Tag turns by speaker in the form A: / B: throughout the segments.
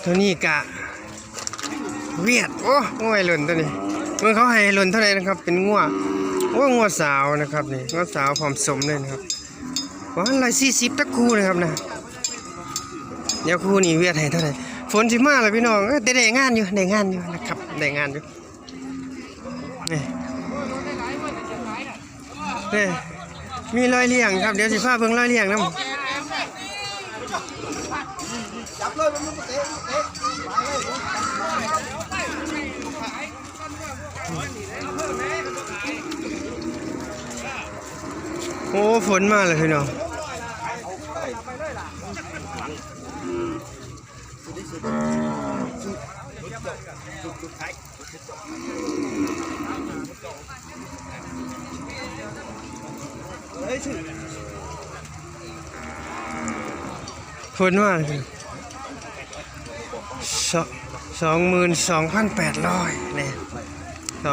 A: ตัวนี้กะเวียดโอ้งัวหล่นตัวนี้เมื่อเขาให้หล่นเท่าไหร่นะครับเป็นงัวงัวสาวนะครับนี่งัวสาวผอมสมเลยนะครับ140ตะคูนะครับนะเดี๋ยวคูนี่เวียดให้เท่าไหร่ฝนสิมาแล้วพี่น้องได้งานอยู่นะครับได้งานอยู่นี่มีรอยเลี้ยงครับเดี๋ยวสิพาเบิ่งรอยเลี้ยงนำจับเลยมันเตะโอ้ฝนมาเลยพี่น้องฝนมาเลย22,800เนี่ย22,800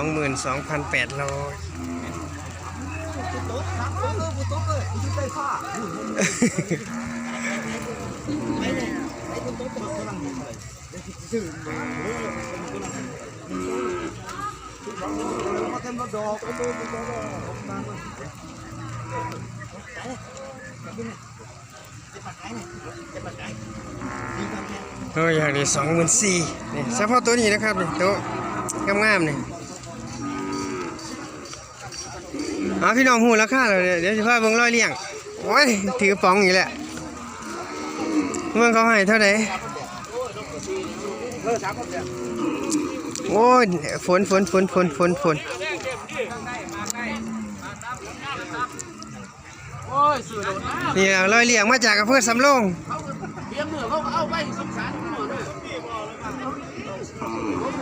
A: อย่างนี้24,000นี่เฉพาะตัวนี้นะครับนี่ตัวงามๆนี่พี่น้องหูราคาเลยเดี๋ยวสิพาเบิ่งรอยเลี้ยงโอ้ยถือป๋องอีกแหละเมื่อเขาให้เท่าไหร่โอ้ยฝนนี่รอยเลี้ยงมาจากอำเภอสำโรง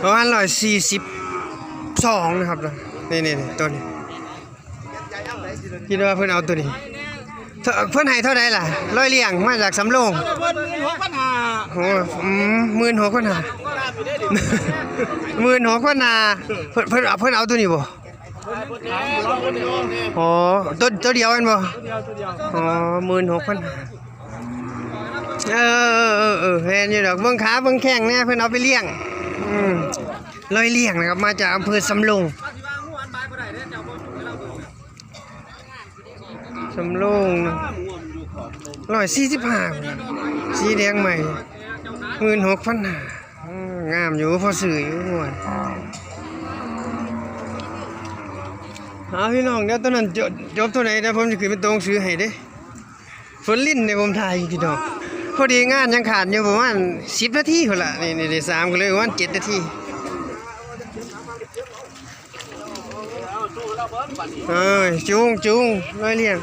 A: ประมาณ142นะครับนี่ตัวนี้คิดว่าเพิ่นเอาตัวนี้เพิ่นให้เท่าไหร่ล่ะรอยเลี้ยงมาจากสำโรงโอ้16,500 เพิ่นเอาตัวนี้บ่อ๋อตัวเดียวกันบ่อ๋อ16,500แพงอยู่ดอกเบิ่งขาเบิ่งแข้งเนี่ยเพิ่นเอาไปเลี้ยงรอยเลี้ยงนะครับมาจากอำเภอสำโรง145สีแดงใหม่16,500งามอยู่พอซื้ออยู่ม่วนพี่น้องเดี๋ยวตอนนั้นจบเท่าไหร่เดี๋ยวผมจะขึ้นไปตรงซื้อให้เด้ฝนลิ้นในผมถ่ายพี่น้องพอดีงานยังขาดอยู่ประมาณ10 นาทีพุ่นล่ะนี่ได้3ก็เลยประมาณ7 นาทีจุงร้อยเลี้ยง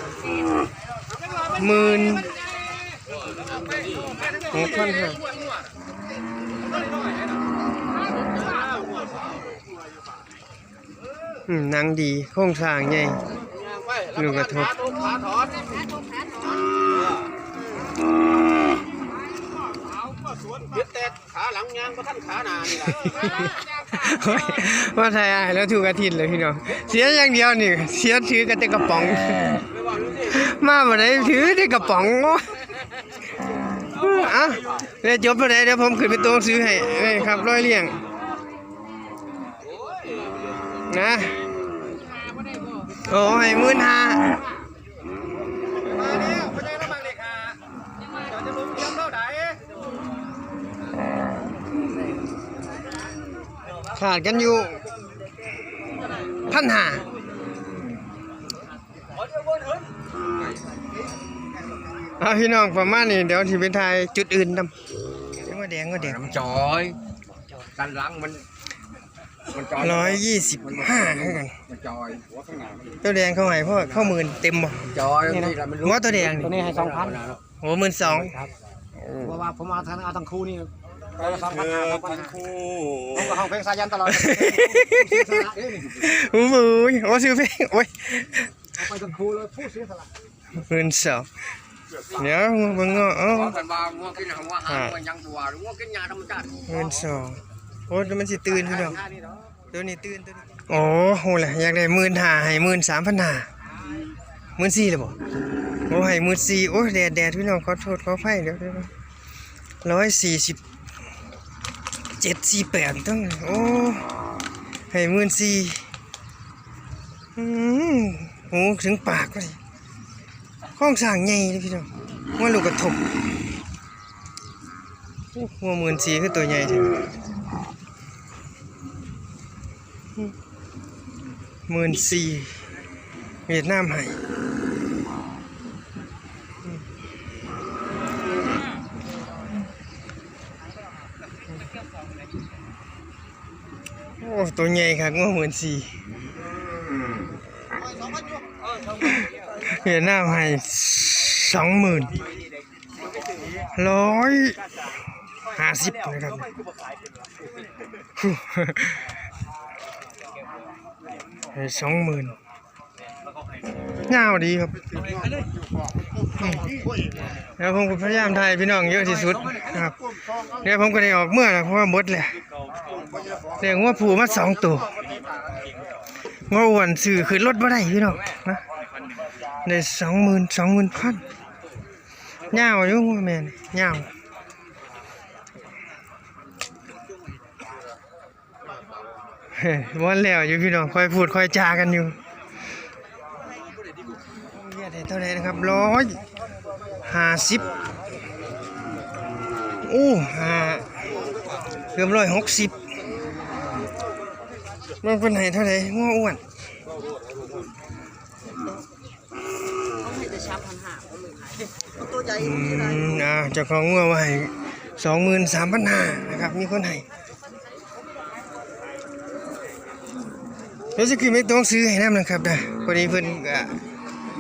A: 16,500หนังดีโครงสร้างใหญ่ลูกกระทบขาหลังยางก็ท่านขาหนานี่แหละว่าไทยแล้วถูกอาทิตย์เลยพี่น้องเสียอย่างเดียวนี่เสียถือกระติกกระป๋องมาบ่ได้ถือได้กระป๋องเดี๋ยวจบไปไหนเดี๋ยวผมขึ้นไปตรงซื้อให้ครับร้อยเลี้ยงนะโอ้ให้15,000ขาดกันอยู่1,500พี่น้องประมาณนี้เดี๋ยวที่ไปถ่ายจุดอื่นนำว่าแดง
B: จอยกันหลังมัน
A: 125เท่ากัน
B: มันจอยหัวข้างหน้า
A: ตัวแดงเข้าให้พ่อเข้า10,000เต็มบ่
B: จอยนี่แหละมันรู้
A: ว่าตัวแดง
C: ตัวนี้ให้ 2,000
A: โอ้12,000
C: ครับเพราะว่าผมเอาทั้งคู่นี่2,500
B: คู่
C: ผมก็ห้องเพลงสายันตลอด
A: โอ้ซื้อเพลงโอ้ย
C: เอาไปทั้งคู่เลยผู้เสียสละ
A: 12,000เดี๋ยวเบิ่ง
B: กันว่างัวกินหัวหางงัวยังตัวงัวกินยาธรรมชาติ
A: 12,000โอ้มันสิตื่นพี่น้องตัวนี้ตื่นตัวนี้โอ้โหล่ะอยากได้15,000ให้13,500 14,000เลยบ่โอ้ให้14,000โอ้แดดพี่น้องขอโทษขออภัยเดี๋ยว140 1748ต้องโอ้ให้14,000โอ้ถึงปากก็ดิห้องสร้างใหญ่เลยพี่น้องว่าลูกกระทบหัว14,000คือตัวใหญ่แท้14,000เวียดนามให้โอ้ตัวใหญ่ครับงัว14,000เวียดนามให้20,000 150นะครับให้20,000ยาวดีครับแล้วผมก็พยายามถ่ายพี่น้องเยอะที่สุดนะครับเดี๋ยวผมก็ได้ออกเมื่อนะเพราะว่าหมดเลยเลี้ยงงัวผูมา2ตัวงัวอ้วนซื้อขึ้นรถบ่ได้พี่น้องนะได้20,000 ยาวอยู่งัวแม่นยาววันแล้วอยู่พี่น้องค่อยพูดค่อยจากันอยู่เรียกได้เท่าไหร่นะครับ150โอ้เกือบ160มันเป็นให้เท่าไหร่งัวอ้วนเจ้าของงัวว่าให้23,500นะครับมีคนให้แล้วจะคือไม่ต้องซื้อให้น้ำนะครับนะพอดีเพิ่นก็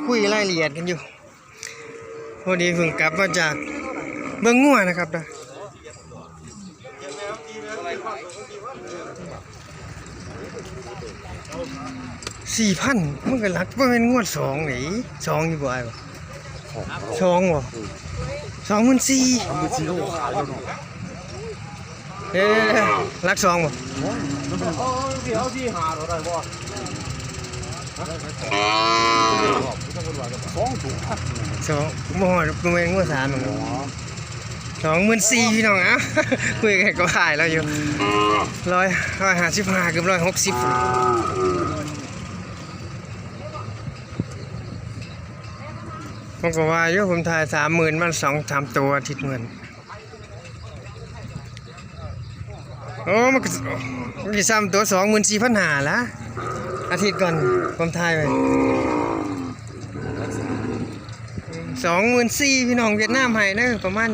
A: คุยรายละเอียดกันอยู่พอดีเพิ่งกลับมาจากเบิ่งงัวนะครับนะ4,000มันก็หลักว่าเป็นงวด2นี่2อยู่บ่อ้ายบ่2บ่24,000หลัก2บ่บ่ฮอดบ่แม่นงัว3มัน24,000พี่น้องคุยกันก็ขายแล้วอยู่155เกือบ160ผมก็ว่าอยู่ผมถ่าย30,000มัน2-3ตัวอาทิตย์เหมือนโอ้มันก็3ตัว24,500ละอาทิตย์ก่อนผมถ่ายไป24,000พี่น้องเวียดนามให้เด้อประมาณ